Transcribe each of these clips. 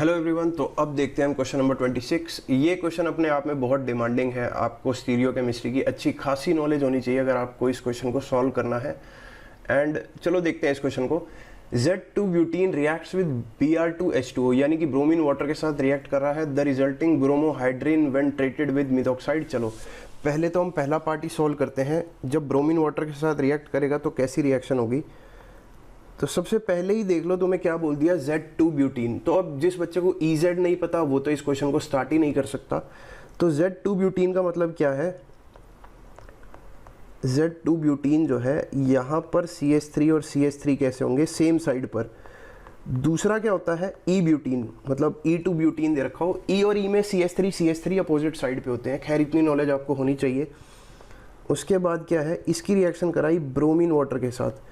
Hello everyone. तो अब देखते हैं हम क्वेश्चन नंबर 26। ये क्वेश्चन अपने आप में बहुत डिमांडिंग है। आपको स्टीरियो केमिस्ट्री की अच्छी खासी नॉलेज होनी चाहिए अगर आपको इस क्वेश्चन को सॉल्व करना है। एंड चलो देखते हैं इस क्वेश्चन को। Z2 butene reacts with Br2H2O, यानी कि ब्रोमीन वाटर के साथ रिएक्ट कर रहा है। The resulting bromohydrin when treated with methoxide. चलो पहले तो हम पहला पार्ट ही सॉल्व करते हैं। जब ब्रोमीन वाटर के साथ रिएक्ट करेगा तो कैसी रिएक्शन होगी। तो सबसे पहले ही देख लो तुम्हें क्या बोल दिया, Z2 ब्यूटीन। तो अब जिस बच्चे को EZ नहीं पता वो तो इस क्वेश्चन को स्टार्ट ही नहीं कर सकता। तो Z2 ब्यूटीन का मतलब क्या है, Z2 ब्यूटीन जो है यहाँ पर CH3 और CH3 कैसे होंगे, सेम साइड पर। दूसरा क्या होता है E ब्यूटीन, मतलब E2 ब्यूटीन दे रखा हो। E और E में CH3 अपोजिट साइड पे होते हैं। खैर इतनी नॉलेज आपको होनी चाहिए। उसके बाद क्या है, इसकी रिएक्शन कराई ब्रोमीन वाटर के साथ।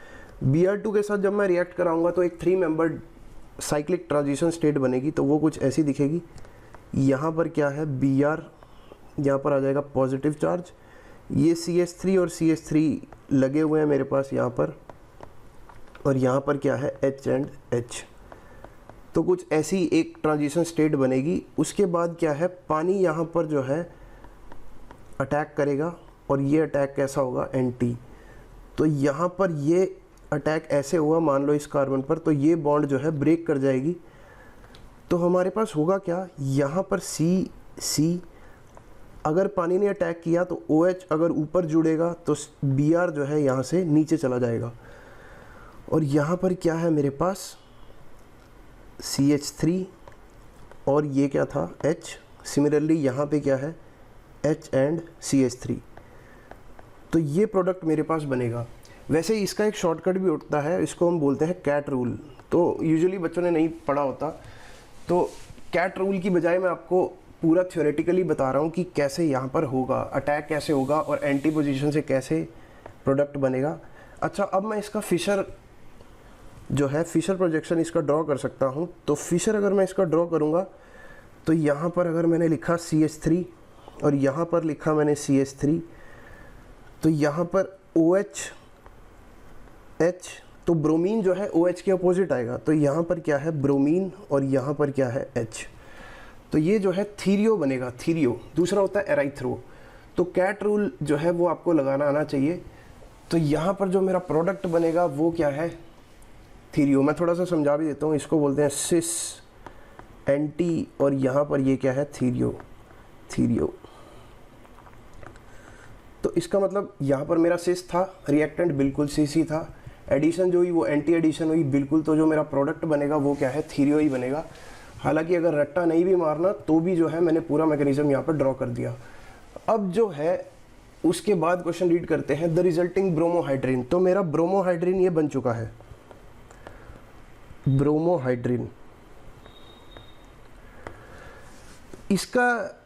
Br2 के साथ जब मैं रिएक्ट कराऊंगा तो एक 3 मेंबर्ड साइक्लिक ट्रांजिशन स्टेट बनेगी। तो वो कुछ ऐसी दिखेगी। यहाँ पर क्या है, Br, यहाँ पर आ जाएगा पॉजिटिव चार्ज। ये CH3 और CH3 लगे हुए हैं मेरे पास यहाँ पर, और यहाँ पर क्या है H एंड H। तो कुछ ऐसी एक ट्रांजिशन स्टेट बनेगी। उसके बाद क्या है, पानी यहाँ पर जो है अटैक करेगा, और ये अटैक कैसा होगा, एंटी। तो यहाँ पर ये अटैक ऐसे हुआ, मान लो इस कार्बन पर, तो ये बॉन्ड जो है ब्रेक कर जाएगी। तो हमारे पास होगा क्या, यहाँ पर C अगर पानी ने अटैक किया तो OH अगर ऊपर जुड़ेगा तो Br जो है यहाँ से नीचे चला जाएगा। और यहाँ पर क्या है मेरे पास CH3 और ये क्या था H। सिमिलरली यहाँ पे क्या है H एंड CH3। तो ये प्रोडक्ट मेरे पास बनेगा। वैसे इसका एक शॉर्टकट भी होता है, इसको हम बोलते हैं कैट रूल। तो यूजुअली बच्चों ने नहीं पढ़ा होता, तो कैट रूल की बजाय मैं आपको पूरा थ्योरेटिकली बता रहा हूँ कि कैसे यहाँ पर होगा, अटैक कैसे होगा और एंटी पोजीशन से कैसे प्रोडक्ट बनेगा। अच्छा, अब मैं इसका फिशर जो है, फिशर प्रोजेक्शन इसका ड्रॉ कर सकता हूँ। तो फिशर अगर मैं इसका ड्रॉ करूँगा तो यहाँ पर अगर मैंने लिखा CH3 और यहाँ पर लिखा मैंने CH3, तो यहाँ पर OH H, तो ब्रोमीन जो है OH के अपोजिट आएगा। तो यहाँ पर क्या है ब्रोमीन और यहाँ पर क्या है H। तो ये जो है थीरियो बनेगा, थीरियो। दूसरा होता है एराइथ्रो। तो कैट रूल जो है वो आपको लगाना आना चाहिए। तो यहाँ पर जो मेरा प्रोडक्ट बनेगा वो क्या है, थीरियो। मैं थोड़ा सा समझा भी देता हूँ। इसको बोलते हैं सिस, एंटी, और यहाँ पर ये क्या है थीरियो, थीरियो। तो इसका मतलब यहाँ पर मेरा सिस था, रिएक्टेंट बिल्कुल सिस ही था, एडिशन जो हुई वो एंटी एडिशन हुई बिल्कुल। तो जो मेरा प्रोडक्ट बनेगा वो क्या है, थीरियो ही बनेगा। हालांकि अगर रट्टा नहीं भी मारना तो भी जो है मैंने पूरा मैकेनिज्म यहाँ पर ड्रॉ कर दिया। अब जो है उसके बाद क्वेश्चन रीड करते हैं, द रिजल्टिंग ब्रोमोहाइड्रिन। तो मेरा ब्रोमोहाइड्रिन ये बन चुका है, ब्रोमोहाइड्रिन। इसका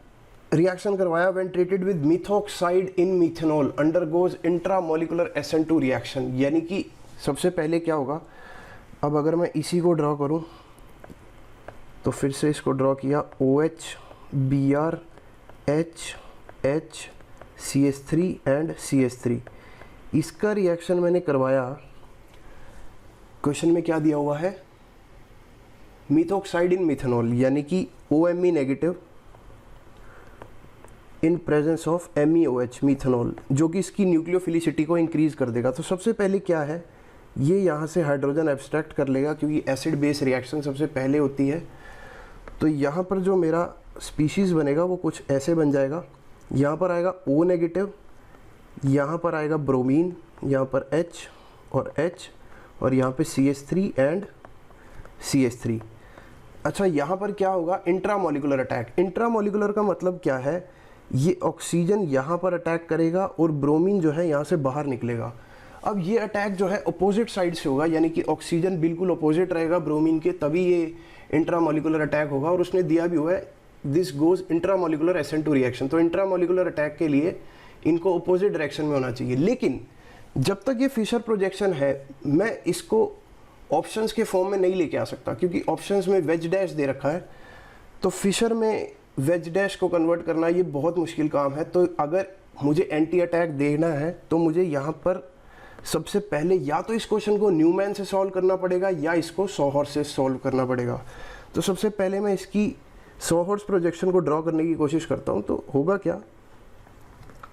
रिएक्शन करवाया when treated with methoxide in methanol undergoes intramolecular SN2 reaction. यानी कि सबसे पहले क्या होगा, अब अगर मैं इसी को ड्रॉ करूं तो फिर से इसको ड्रॉ किया, OH Br H H CH3 and CH3। इसका रिएक्शन मैंने करवाया। क्वेश्चन में क्या दिया हुआ है, मिथॉक्साइड इन मिथेनॉल, यानी कि OMe negative in presence of MEOH methanol, जो कि इसकी न्यूक्लियोफिलिसिटी को इंक्रीज कर देगा। तो सबसे पहले क्या है, ये यहाँ से हाइड्रोजन एब्स्ट्रैक्ट कर लेगा क्योंकि एसिड बेस रिएक्शन सबसे पहले होती है। तो यहाँ पर जो मेरा स्पीशीज़ बनेगा वो कुछ ऐसे बन जाएगा। यहाँ पर आएगा O नेगेटिव, यहाँ पर आएगा ब्रोमीन, यहाँ पर H और H, और यहाँ पे CH3 एंड CH3। अच्छा, यहाँ पर क्या होगा, इंट्रामोलिकुलर अटैक। इंट्रामोलिकुलर का मतलब क्या है, ये ऑक्सीजन यहाँ पर अटैक करेगा और ब्रोमीन जो है यहाँ से बाहर निकलेगा। अब ये अटैक जो है अपोजिट साइड से होगा, यानी कि ऑक्सीजन बिल्कुल अपोजिट रहेगा ब्रोमीन के, तभी ये इंट्रामोलिकुलर अटैक होगा। और उसने दिया भी हुआ है this goes intramolecular SN2 reaction. तो इंट्रामोलिकुलर अटैक के लिए इनको अपोजिट डायरेक्शन में होना चाहिए। लेकिन जब तक ये फिशर प्रोजेक्शन है मैं इसको ऑप्शंस के फॉर्म में नहीं लेके आ सकता, क्योंकि ऑप्शंस में वेज डैश दे रखा है। तो फिशर में वेज डैश को कन्वर्ट करना ये बहुत मुश्किल काम है। तो अगर मुझे एंटी अटैक देखना है तो मुझे यहाँ पर सबसे पहले या तो इस क्वेश्चन को न्यूमैन से सॉल्व करना पड़ेगा या इसको सॉहर से सॉल्व करना पड़ेगा। तो सबसे पहले मैं इसकी 100 हॉर्स प्रोजेक्शन को ड्रॉ करने की कोशिश करता हूँ। तो होगा क्या,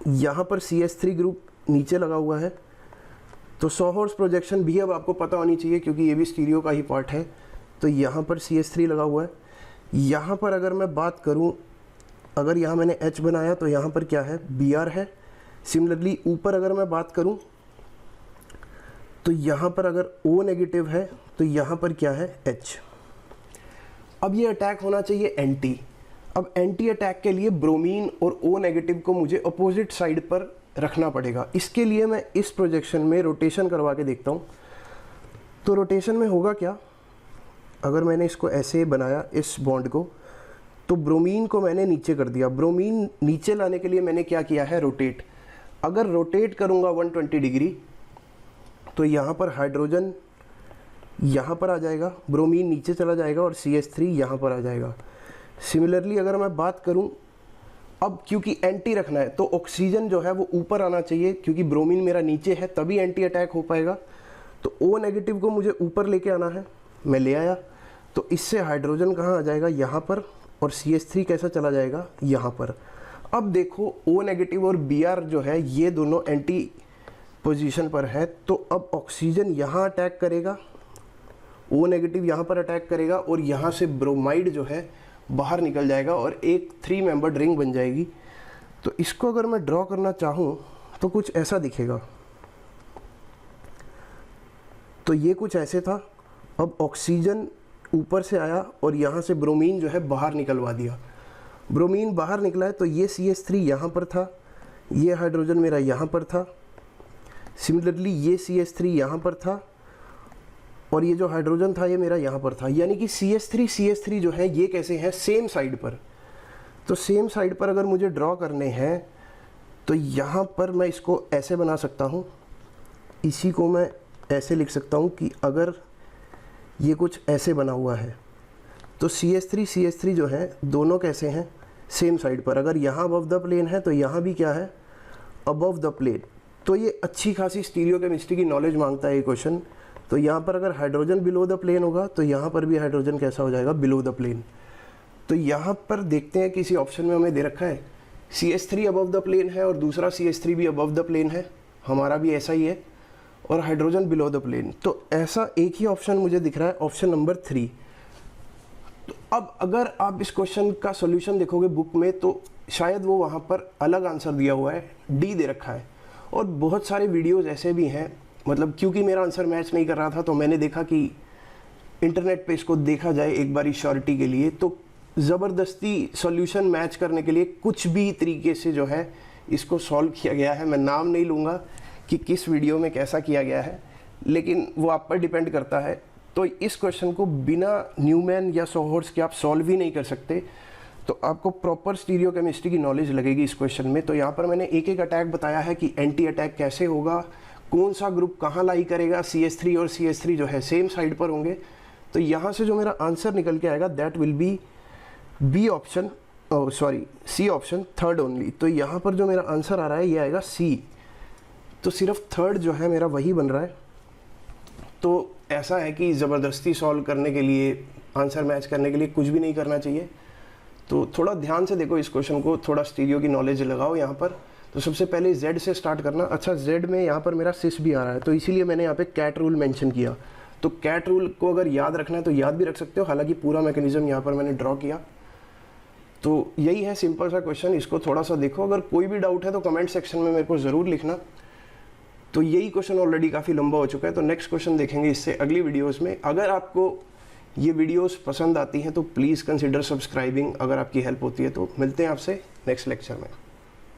यहाँ पर CS3 ग्रुप नीचे लगा हुआ है, तो 100 हॉर्स प्रोजेक्शन भी अब आपको पता होनी चाहिए क्योंकि ये भी स्टीरियो का ही पार्ट है। तो यहाँ पर CS3 लगा हुआ है। यहाँ पर अगर मैं बात करूँ, अगर यहाँ मैंने H बनाया तो यहाँ पर क्या है, Br है। सिमिलरली ऊपर अगर मैं बात करूँ तो यहाँ पर अगर O नेगेटिव है तो यहाँ पर क्या है, H। अब ये अटैक होना चाहिए एंटी। अब एंटी अटैक के लिए ब्रोमीन और O नेगेटिव को मुझे अपोजिट साइड पर रखना पड़ेगा। इसके लिए मैं इस प्रोजेक्शन में रोटेशन करवा के देखता हूँ। तो रोटेशन में होगा क्या, अगर मैंने इसको ऐसे बनाया इस बॉन्ड को, तो ब्रोमीन को मैंने नीचे कर दिया। ब्रोमीन नीचे लाने के लिए मैंने क्या किया है, रोटेट। अगर रोटेट करूँगा 120 डिग्री तो यहाँ पर हाइड्रोजन यहाँ पर आ जाएगा, ब्रोमीन नीचे चला जाएगा और CS3 यहाँ पर आ जाएगा। सिमिलरली अगर मैं बात करूँ, अब क्योंकि एंटी रखना है तो ऑक्सीजन जो है वो ऊपर आना चाहिए, क्योंकि ब्रोमीन मेरा नीचे है तभी एंटी अटैक हो पाएगा। तो O नेगेटिव को मुझे ऊपर लेके आना है, मैं ले आया। तो इससे हाइड्रोजन कहाँ आ जाएगा, यहाँ पर, और CS3 कैसा चला जाएगा, यहाँ पर। अब देखो O नेगेटिव और Br जो है ये दोनों एंटी पोजीशन पर है, तो अब ऑक्सीजन यहाँ अटैक करेगा, O नेगेटिव यहाँ पर अटैक करेगा और यहाँ से ब्रोमाइड जो है बाहर निकल जाएगा और एक 3 मेंबर्ड रिंग बन जाएगी। तो इसको अगर मैं ड्रॉ करना चाहूँ तो कुछ ऐसा दिखेगा। तो ये कुछ ऐसे था। अब ऑक्सीजन ऊपर से आया और यहाँ से ब्रोमीन जो है बाहर निकलवा दिया। ब्रोमीन बाहर निकला है तो ये CS3 यहाँ पर था, ये हाइड्रोजन मेरा यहाँ पर था। सिमिलरली ये CS3 यहाँ पर था और ये जो हाइड्रोजन था ये मेरा यहाँ पर था। यानी कि CS3 जो है ये कैसे हैं, सेम साइड पर। तो सेम साइड पर अगर मुझे ड्रॉ करने हैं तो यहाँ पर मैं इसको ऐसे बना सकता हूँ, इसी को मैं ऐसे लिख सकता हूँ कि अगर ये कुछ ऐसे बना हुआ है तो CS3 जो है दोनों कैसे हैं, सेम साइड पर। अगर यहाँ अबव द प्लेन है तो यहाँ भी क्या है, अबव द प्लेन। तो ये अच्छी खासी स्टीरियोकेमिस्ट्री की नॉलेज मांगता है ये क्वेश्चन। तो यहाँ पर अगर हाइड्रोजन बिलो द प्लेन होगा तो यहाँ पर भी हाइड्रोजन कैसा हो जाएगा, बिलो द प्लेन। तो यहाँ पर देखते हैं किसी ऑप्शन में हमें दे रखा है CS3 अबव द प्लेन है और दूसरा CS3 भी अबव द प्लेन है, हमारा भी ऐसा ही है, और हाइड्रोजन बिलो द प्लेन। तो ऐसा एक ही ऑप्शन मुझे दिख रहा है, ऑप्शन नंबर 3। तो अब अगर आप इस क्वेश्चन का सॉल्यूशन देखोगे बुक में तो शायद वो वहाँ पर अलग आंसर दिया हुआ है, D दे रखा है। और बहुत सारे वीडियोज़ ऐसे भी हैं, मतलब क्योंकि मेरा आंसर मैच नहीं कर रहा था तो मैंने देखा कि इंटरनेट पे इसको देखा जाए एक बार श्योरिटी के लिए। तो ज़बरदस्ती सॉल्यूशन मैच करने के लिए कुछ भी तरीके से जो है इसको सॉल्व किया गया है। मैं नाम नहीं लूँगा कि किस वीडियो में कैसा किया गया है, लेकिन वो आप पर डिपेंड करता है। तो इस क्वेश्चन को बिना न्यूमैन या 100 हॉर्स के आप सॉल्व ही नहीं कर सकते। तो आपको प्रॉपर स्टीरियोकेमिस्ट्री की नॉलेज लगेगी इस क्वेश्चन में। तो यहाँ पर मैंने एक एक अटैक बताया है कि एंटी अटैक कैसे होगा, कौन सा ग्रुप कहाँ लाई करेगा, CS3 और CS3 जो है सेम साइड पर होंगे। तो यहाँ से जो मेरा आंसर निकल के आएगा that will be B option, sorry C option, third only. तो यहाँ पर जो मेरा आंसर आ रहा है ये आएगा C। तो सिर्फ थर्ड जो है मेरा वही बन रहा है। तो ऐसा है कि ज़बरदस्ती सॉल्व करने के लिए, आंसर मैच करने के लिए कुछ भी नहीं करना चाहिए। तो थोड़ा ध्यान से देखो इस क्वेश्चन को, थोड़ा स्टीरियो की नॉलेज लगाओ यहाँ पर। तो सबसे पहले Z से स्टार्ट करना। अच्छा, Z में यहाँ पर मेरा सिस भी आ रहा है तो इसीलिए मैंने यहाँ पे कैट रूल मेंशन किया। तो कैट रूल को अगर याद रखना है तो याद भी रख सकते हो, हालांकि पूरा मैकेनिज्म यहाँ पर मैंने ड्रॉ किया। तो यही है सिंपल सा क्वेश्चन, इसको थोड़ा सा देखो। अगर कोई भी डाउट है तो कमेंट सेक्शन में मेरे को ज़रूर लिखना। तो यही क्वेश्चन ऑलरेडी काफ़ी लंबा हो चुका है, तो नेक्स्ट क्वेश्चन देखेंगे इससे अगली वीडियोस में। अगर आपको ये वीडियोस पसंद आती हैं तो प्लीज़ कंसिडर सब्सक्राइबिंग, अगर आपकी हेल्प होती है तो। मिलते हैं आपसे नेक्स्ट लेक्चर में।